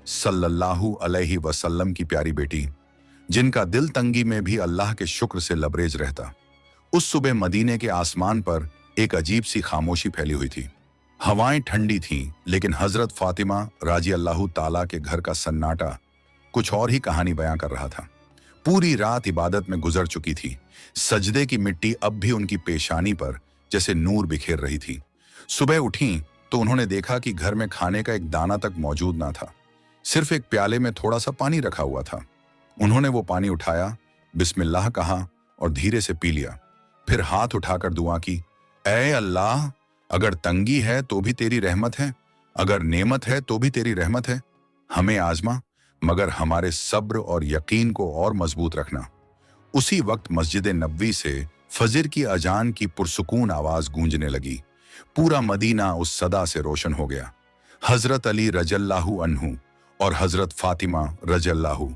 सल्लल्लाहु अलैहि वसल्लम की प्यारी बेटी, जिनका दिल तंगी में भी अल्लाह के शुक्र से लबरेज रहता। उस सुबह मदीने के आसमान पर एक अजीब सी खामोशी फैली हुई थी। हवाएं ठंडी थीं, लेकिन हजरत फातिमा राजी अल्लाह ताला के घर का सन्नाटा कुछ और ही कहानी बयां कर रहा था। पूरी रात इबादत में गुजर चुकी थी। सजदे की मिट्टी अब भी उनकी पेशानी पर जैसे नूर बिखेर रही थी। सुबह उठी तो उन्होंने देखा कि घर में खाने का एक दाना तक मौजूद ना था। सिर्फ एक प्याले में थोड़ा सा पानी रखा हुआ था। उन्होंने वो पानी उठाया, बिस्मिल्लाह कहा और धीरे से पी लिया। फिर हाथ उठाकर दुआ की, ऐ अल्लाह, अगर तंगी है तो भी तेरी रहमत है, अगर नेमत है तो भी तेरी रहमत है। हमें आजमा, मगर हमारे सब्र और यकीन को और मजबूत रखना। उसी वक्त मस्जिद नबवी से फजर की अजान की पुरसुकून आवाज गूंजने लगी। पूरा मदीना उस सदा से रोशन हो गया। हजरत अली रजल्लाहु अन्हु और हजरत फातिमा रजल्लाहु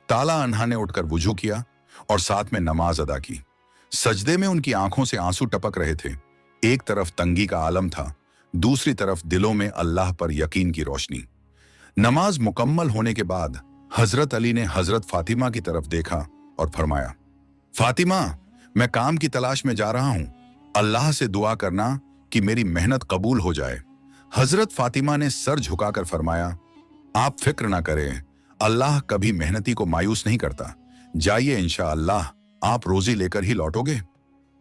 ताला अन्हा ने उठकर वुजू किया और साथ में नमाज अदा की। सजदे में उनकी आंखों से आंसू टपक रहे थे। एक तरफ तंगी का आलम था, दूसरी तरफ दिलों में अल्लाह पर यकीन की रोशनी। नमाज मुकम्मल होने के बाद हजरत अली ने हजरत फातिमा की तरफ देखा और फरमाया, फातिमा, मैं काम की तलाश में जा रहा हूं, अल्लाह से दुआ करना कि मेरी मेहनत कबूल हो जाए। हजरत फातिमा ने सर झुकाकर फरमाया, आप फिक्र ना करें, अल्लाह कभी मेहनती को मायूस नहीं करता। जाइए, इंशाअल्लाह आप रोजी लेकर ही लौटोगे।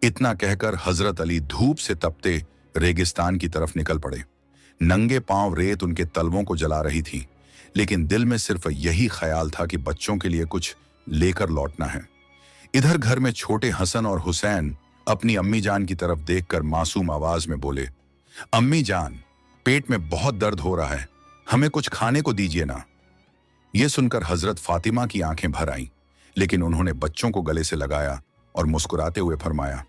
इतना कहकर हजरत अली धूप से तपते रेगिस्तान की तरफ निकल पड़े। नंगे पांव रेत उनके तलवों को जला रही थी, लेकिन दिल में सिर्फ यही ख्याल था कि बच्चों के लिए कुछ लेकर लौटना है। इधर घर में छोटे हसन और हुसैन अपनी अम्मी जान की तरफ देखकर मासूम आवाज में बोले, अम्मी जान, पेट में बहुत दर्द हो रहा है, हमें कुछ खाने को दीजिए ना। यह सुनकर हजरत फातिमा की आंखें भर आईं, लेकिन उन्होंने बच्चों को गले से लगाया और मुस्कुराते हुए फरमाया,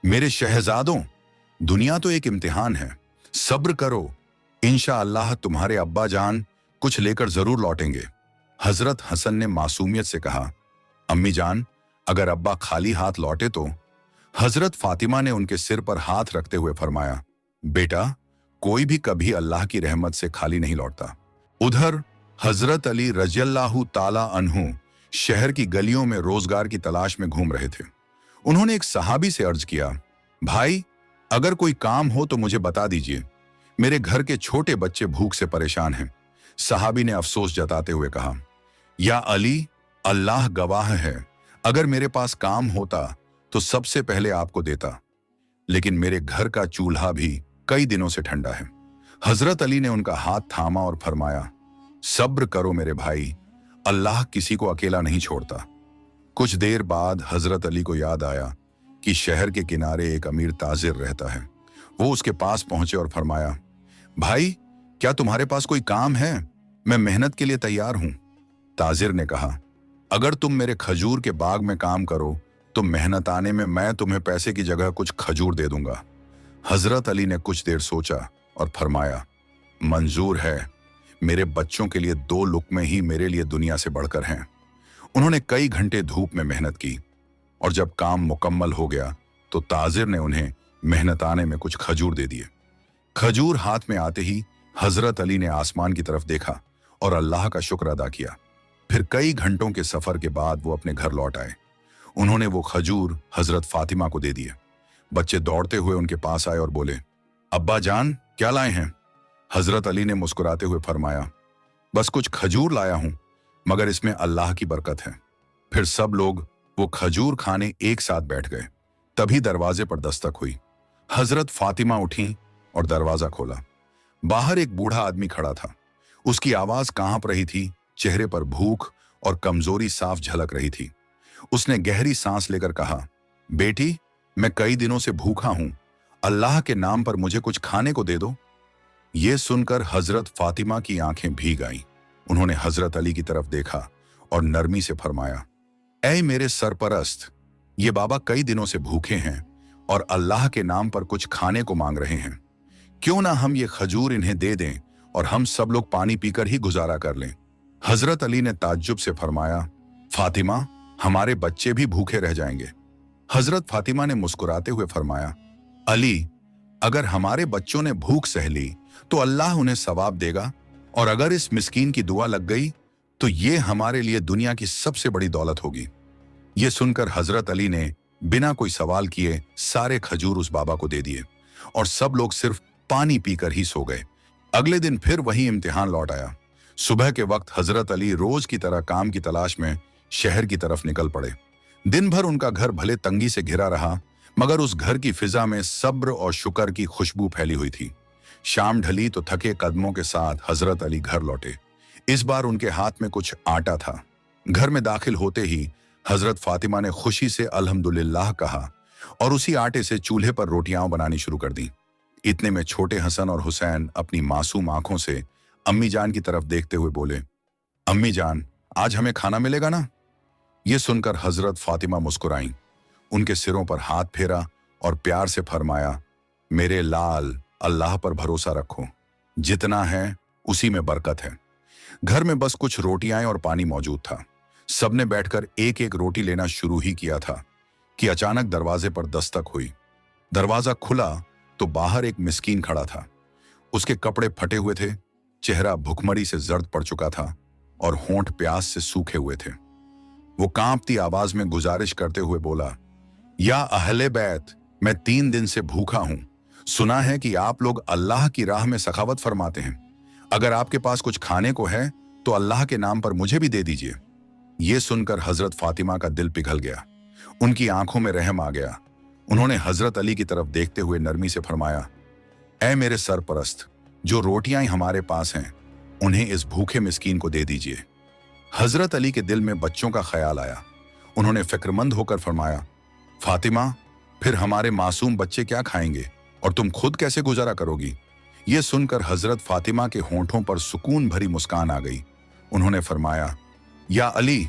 मेरे शहजादों, दुनिया तो एक इम्तिहान है, सब्र करो, इंशाअल्लाह तुम्हारे अब्बा जान कुछ लेकर जरूर लौटेंगे। हजरत हसन ने मासूमियत से कहा, अम्मी जान, अगर अब्बा खाली हाथ लौटे तो? हजरत फातिमा ने उनके सिर पर हाथ रखते हुए फरमाया, बेटा, कोई भी कभी अल्लाह की रहमत से खाली नहीं लौटता। उधर हजरत अली रज़ियल्लाहु ताला अन्हु शहर की गलियों में रोजगार की तलाश में घूम रहे थे। उन्होंने एक सहाबी से अर्ज किया, भाई, अगर कोई काम हो तो मुझे बता दीजिए, मेरे घर के छोटे बच्चे भूख से परेशान हैं। सहाबी ने अफसोस जताते हुए कहा, या अली, अल्लाह गवाह है, अगर मेरे पास काम होता तो सबसे पहले आपको देता, लेकिन मेरे घर का चूल्हा भी कई दिनों से ठंडा है। हजरत अली ने उनका हाथ थामा और फरमाया, सब्र करो मेरे भाई, अल्लाह किसी को अकेला नहीं छोड़ता। कुछ देर बाद हजरत अली को याद आया कि शहर के किनारे एक अमीर ताजिर रहता है। वो उसके पास पहुंचे और फरमाया, भाई, क्या तुम्हारे पास कोई काम है? मैं मेहनत के लिए तैयार हूं। ताजिर ने कहा, अगर तुम मेरे खजूर के बाग में काम करो तो मेहनत आने में मैं तुम्हें पैसे की जगह कुछ खजूर दे दूंगा। हजरत अली ने कुछ देर सोचा और फरमाया, मंजूर है, मेरे बच्चों के लिए 2 लुक़्मे ही मेरे लिए दुनिया से बढ़कर हैं। उन्होंने कई घंटे धूप में मेहनत की और जब काम मुकम्मल हो गया तो ताजिर ने उन्हें मेहनत आने में कुछ खजूर दे दिए। खजूर हाथ में आते ही हजरत अली ने आसमान की तरफ देखा और अल्लाह का शुक्र अदा किया। फिर कई घंटों के सफर के बाद वो अपने घर लौट आए। उन्होंने वो खजूर हजरत फातिमा को दे दिए। बच्चे दौड़ते हुए उनके पास आए और बोले, अब्बा जान, क्या लाए हैं? हजरत अली ने मुस्कुराते हुए फरमाया, बस कुछ खजूर लाया हूं, मगर इसमें अल्लाह की बरकत है। फिर सब लोग वो खजूर खाने एक साथ बैठ गए। तभी दरवाजे पर दस्तक हुई। हजरत फातिमा उठी और दरवाजा खोला। बाहर एक बूढ़ा आदमी खड़ा था। उसकी आवाज कांप रही थी, चेहरे पर भूख और कमजोरी साफ झलक रही थी। उसने गहरी सांस लेकर कहा, बेटी, मैं कई दिनों से भूखा हूं, अल्लाह के नाम पर मुझे कुछ खाने को दे दो। ये सुनकर हजरत फातिमा की आंखें भीग आईं। उन्होंने हजरत अली की तरफ देखा और नरमी से फरमाया, ऐ मेरे सरपरस्त, ये बाबा कई दिनों से भूखे हैं और अल्लाह के नाम पर कुछ खाने को मांग रहे हैं। क्यों ना हम ये खजूर इन्हें दे दें और हम सब लोग पानी पीकर ही गुजारा कर लें। हजरत अली ने ताज्जुब से फरमाया, फातिमा, हमारे बच्चे भी भूखे रह जाएंगे। हजरत फातिमा ने मुस्कुराते हुए फरमाया, अली, अगर हमारे बच्चों ने भूख सह ली तो अल्लाह उन्हें सवाब देगा और अगर इस मिस्कीन की दुआ लग गई तो ये हमारे लिए दुनिया की सबसे बड़ी दौलत होगी। ये सुनकर हजरत अली ने बिना कोई सवाल किए सारे खजूर उस बाबा को दे दिए और सब लोग सिर्फ पानी पीकर ही सो गए। अगले दिन फिर वही इम्तिहान लौट आया। सुबह के वक्त हजरत अली रोज की तरह काम की तलाश में शहर की तरफ निकल पड़े। दिन भर उनका घर भले तंगी से घिरा रहा, मगर उस घर की फिजा में सब्र और शुक्र की खुशबू फैली हुई थी। शाम ढली तो थके कदमों के साथ हजरत अली घर लौटे। इस बार उनके हाथ में कुछ आटा था। घर में दाखिल होते ही हजरत फातिमा ने खुशी से अल्हम्दुलिल्लाह कहा और उसी आटे से चूल्हे पर रोटियां बनानी शुरू कर दी। इतने में छोटे हसन और हुसैन अपनी मासूम आंखों से अम्मी जान की तरफ देखते हुए बोले, अम्मी जान, आज हमें खाना मिलेगा ना? ये सुनकर हजरत फातिमा मुस्कुराईं, उनके सिरों पर हाथ फेरा और प्यार से फरमाया, मेरे लाल, अल्लाह पर भरोसा रखो, जितना है उसी में बरकत है। घर में बस कुछ रोटियां और पानी मौजूद था। सबने बैठकर एक एक रोटी लेना शुरू ही किया था कि अचानक दरवाजे पर दस्तक हुई। दरवाजा खुला तो बाहर एक मिस्कीन खड़ा था। उसके कपड़े फटे हुए थे, चेहरा भुखमरी से जर्द पड़ चुका था और होंठ प्यास से सूखे हुए थे। वो कांपती आवाज में गुजारिश करते हुए बोला, या अहले बैत, मैं 3 दिन से भूखा हूं। सुना है कि आप लोग अल्लाह की राह में सखावत फरमाते हैं। अगर आपके पास कुछ खाने को है तो अल्लाह के नाम पर मुझे भी दे दीजिए। ये सुनकर हजरत फातिमा का दिल पिघल गया, उनकी आंखों में रहम आ गया। उन्होंने हजरत अली की तरफ देखते हुए नरमी से फरमाया, ऐ मेरे सरपरस्त, जो रोटियां हमारे पास हैं उन्हें इस भूखे मिस्कीन को दे दीजिए। हजरत अली के दिल में बच्चों का ख्याल आया। उन्होंने फिक्रमंद होकर फरमाया, फातिमा, फिर हमारे मासूम बच्चे क्या खाएंगे और तुम खुद कैसे गुजारा करोगी? ये सुनकर हजरत फातिमा के होंठों पर सुकून भरी मुस्कान आ गई। उन्होंने फरमाया, या अली,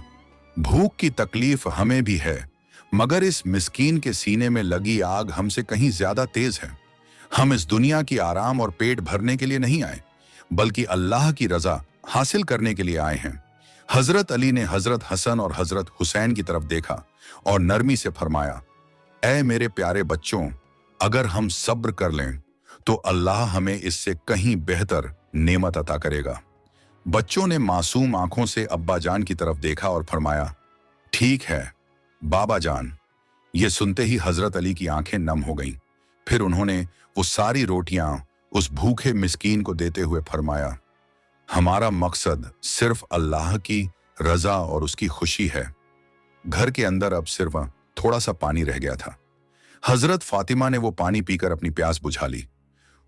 भूख की तकलीफ हमें भी है, मगर इस मिस्कीन के सीने में लगी आग हमसे कहीं ज्यादा तेज है। हम इस दुनिया की आराम और पेट भरने के लिए नहीं आए, बल्कि अल्लाह की रजा हासिल करने के लिए आए हैं। हजरत अली ने हजरत हसन और हजरत हुसैन की तरफ देखा और नरमी से फरमाया, ऐ मेरे प्यारे बच्चों, अगर हम सब्र कर लें तो अल्लाह हमें इससे कहीं बेहतर नेमत अता करेगा। बच्चों ने मासूम आंखों से अब्बा जान की तरफ देखा और फरमाया, ठीक है बाबा जान। ये सुनते ही हजरत अली की आंखें नम हो गईं। फिर उन्होंने वो सारी रोटियां उस भूखे मिस्कीन को देते हुए फरमाया, हमारा मकसद सिर्फ अल्लाह की रजा और उसकी खुशी है। घर के अंदर अब सिर्फ थोड़ा सा पानी रह गया था। हजरत फातिमा ने वो पानी पीकर अपनी प्यास बुझा ली।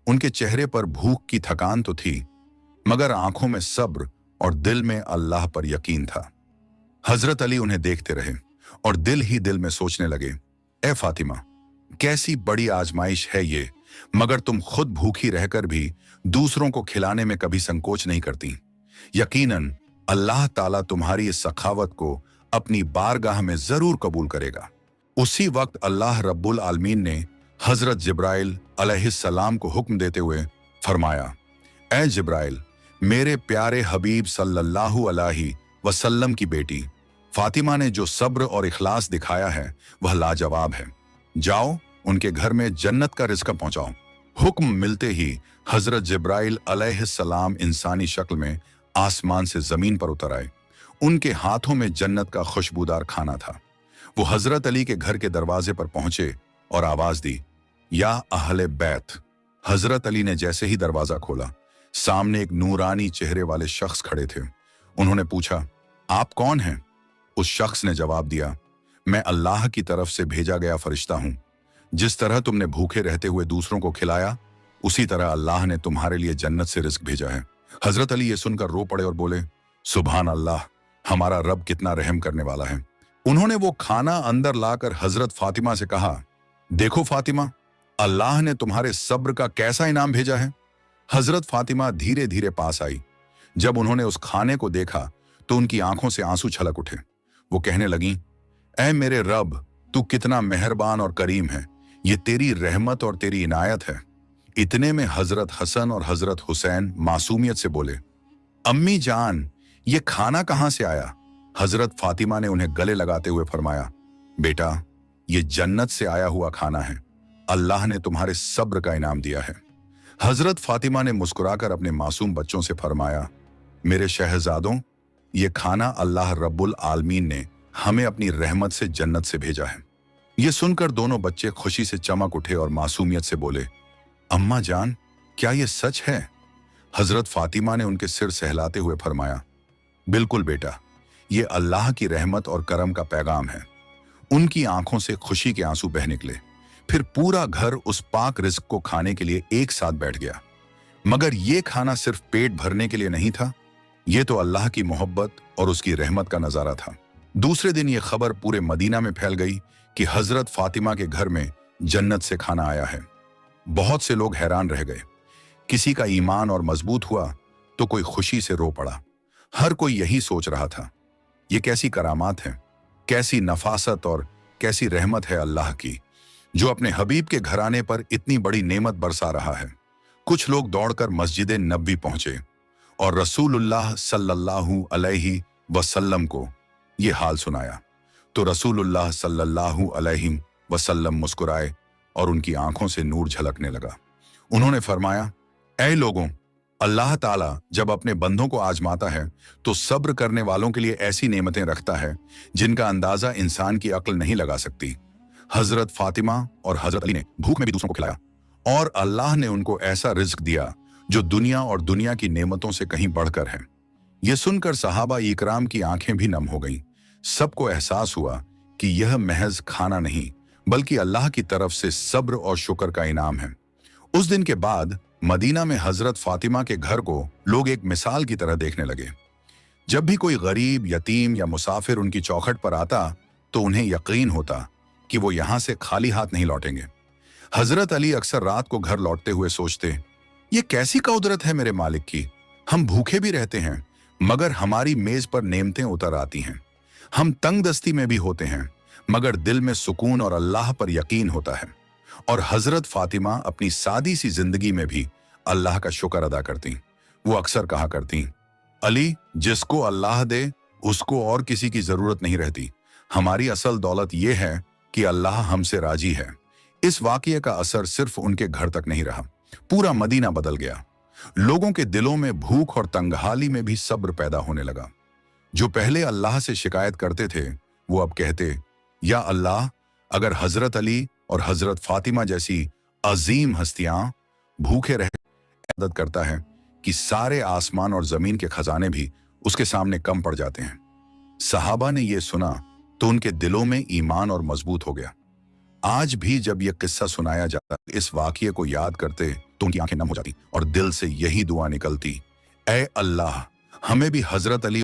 उनके चेहरे पर भूख की थकान तो थी, मगर आंखों में सब्र और दिल में अल्लाह पर यकीन था। हजरत अली उन्हें देखते रहे और दिल ही दिल में सोचने लगे, ए फातिमा, कैसी बड़ी आजमाइश है ये, मगर तुम खुद भूखी रहकर भी दूसरों को खिलाने में कभी संकोच नहीं करती। यकीनन अल्लाह ताला तुम्हारी इस सखावत को अपनी बारगाह में जरूर कबूल करेगा। उसी वक्त अल्लाह रब्बुल आलमीन ने हजरत जिब्राइल अलैहिस्सलाम को हुक्म देते हुए फरमाया, ए जिब्राइल, मेरे प्यारे हबीब सल्लल्लाहु अलैहि वसल्लम की बेटी फातिमा ने जो सब्र और इखलास दिखाया है वह लाजवाब है। जाओ उनके घर में जन्नत का रिज़्क पहुंचाओ। हुक्म मिलते ही हजरत जिब्राइल अलैहिस्सलाम इंसानी शक्ल में आसमान से जमीन पर उतर आए। उनके हाथों में जन्नत का खुशबूदार खाना था। वो हजरत अली के घर के दरवाजे पर पहुंचे और आवाज दी, या अहले बैत। हजरत अली ने जैसे ही दरवाजा खोला, सामने एक नूरानी चेहरे वाले शख्स खड़े थे। उन्होंने पूछा, आप कौन हैं? उस शख्स ने जवाब दिया, मैं अल्लाह की तरफ से भेजा गया फरिश्ता हूं। जिस तरह तुमने भूखे रहते हुए दूसरों को खिलाया, उसी तरह अल्लाह ने तुम्हारे लिए जन्नत से रिज़्क भेजा है। हजरत अली ये सुनकर रो पड़े और बोले, सुभान अल्लाह, हमारा रब कितना रहम करने वाला है। उन्होंने वो खाना अंदर लाकर हजरत फातिमा से कहा, देखो फातिमा, अल्लाह ने तुम्हारे सब्र का कैसा इनाम भेजा है। हजरत फातिमा धीरे धीरे पास आई। जब उन्होंने उस खाने को देखा तो उनकी आंखों से आंसू छलक उठे। वो कहने लगी, ऐ मेरे रब, तू कितना मेहरबान और करीम है, ये तेरी रहमत और तेरी इनायत है। इतने में हजरत हसन और हजरत हुसैन मासूमियत से बोले, अम्मी जान, ये खाना कहां से आया? हजरत फातिमा ने उन्हें गले लगाते हुए फरमाया, बेटा, ये जन्नत से आया हुआ खाना है। अल्लाह ने तुम्हारे सब्र का इनाम दिया है। हजरत फातिमा ने मुस्कुराकर अपने मासूम बच्चों से फरमाया, मेरे शहजादों, ये खाना अल्लाह रब्बुल आलमीन ने हमें अपनी रहमत से जन्नत से भेजा है। ये सुनकर दोनों बच्चे खुशी से चमक उठे और मासूमियत से बोले, अम्मा जान, क्या ये सच है? हजरत फातिमा ने उनके सिर सहलाते हुए फरमाया, बिल्कुल बेटा, ये अल्लाह की रहमत और करम का पैगाम है। उनकी आंखों से खुशी के आंसू बह निकले। फिर पूरा घर उस पाक रिज्क को खाने के लिए एक साथ बैठ गया। मगर ये खाना सिर्फ पेट भरने के लिए नहीं था, ये तो अल्लाह की मोहब्बत और उसकी रहमत का नजारा था। दूसरे दिन ये खबर पूरे मदीना में फैल गई कि हजरत फातिमा के घर में जन्नत से खाना आया है। बहुत से लोग हैरान रह गए। किसी का ईमान और मजबूत हुआ तो कोई खुशी से रो पड़ा। हर कोई यही सोच रहा था, ये कैसी करामात है, कैसी नफासत और कैसी रहमत है अल्लाह की, जो अपने हबीब के घराने पर इतनी बड़ी नेमत बरसा रहा है। कुछ लोग दौड़कर मस्जिद नबवी पहुंचे और रसूलुल्लाह सल्लल्लाहु अलैहि वसल्लम को ये हाल सुनाया। तो रसूलुल्लाह सल्लल्लाहु अलैहि वसल्लम मुस्कुराए और उनकी आंखों से नूर झलकने लगा। उन्होंने फरमाया, ऐ लोगों, अल्लाह ताला जब अपने बंदों को आजमाता है तो सब्र करने वालों के लिए ऐसी नेमतें रखता है जिनका अंदाजा इंसान की अक्ल नहीं लगा सकती। हजरत फातिमा और हजरत अली ने भूख में भी दूसरों को खिलाया और अल्लाह ने उनको ऐसा रिज्क दिया जो दुनिया और दुनिया की नेमतों से कहीं बढ़कर है। यह सुनकर सहाबा इकराम की आंखें भी नम हो गईं। सबको एहसास हुआ कि यह महज खाना नहीं बल्कि अल्लाह की तरफ से सब्र और शुक्र का इनाम है। उस दिन के बाद मदीना में हजरत फातिमा के घर को लोग एक मिसाल की तरह देखने लगे। जब भी कोई गरीब, यतीम या मुसाफिर उनकी चौखट पर आता तो उन्हें यकीन होता कि वो यहां से खाली हाथ नहीं लौटेंगे। हजरत अली अक्सर रात को घर लौटते हुए सोचते, ये कैसी कौदरत है मेरे मालिक की, हम भूखे भी रहते हैं मगर हमारी मेज पर नेमतें उतर आती हैं। हम तंग दस्ती में भी होते हैं मगर दिल में सुकून और अल्लाह पर यकीन होता है। और हजरत फातिमा अपनी सादी सी जिंदगी में भी अल्लाह का शुक्र अदा करती। वो अक्सर कहा करती, अली, जिसको अल्लाह दे उसको और किसी की जरूरत नहीं रहती। हमारी असल दौलत यह है कि अल्लाह हमसे राजी है। इस वाकये का असर सिर्फ उनके घर तक नहीं रहा, पूरा मदीना बदल गया। लोगों के दिलों में भूख और तंगहाली में भी सब्र पैदा होने लगा। जो पहले अल्लाह से शिकायत करते थे वो अब कहते, या अल्लाह, अगर हजरत अली और हजरत फातिमा जैसी अजीम हस्तियां भूखे रह मदद करता है कि सारे आसमान और जमीन के खजाने भी उसके सामने कम पड़ जाते हैं। सहाबा ने यह सुना तो उनके दिलों में ईमान और मजबूत हो गया। आज भी जब यह किस्सा सुनाया जाता, इस वाकये को याद करते तो उनकी आंखें नम हो जाती और दिल से यही दुआ निकलती, ऐ अल्लाह, हमें भी हजरत अली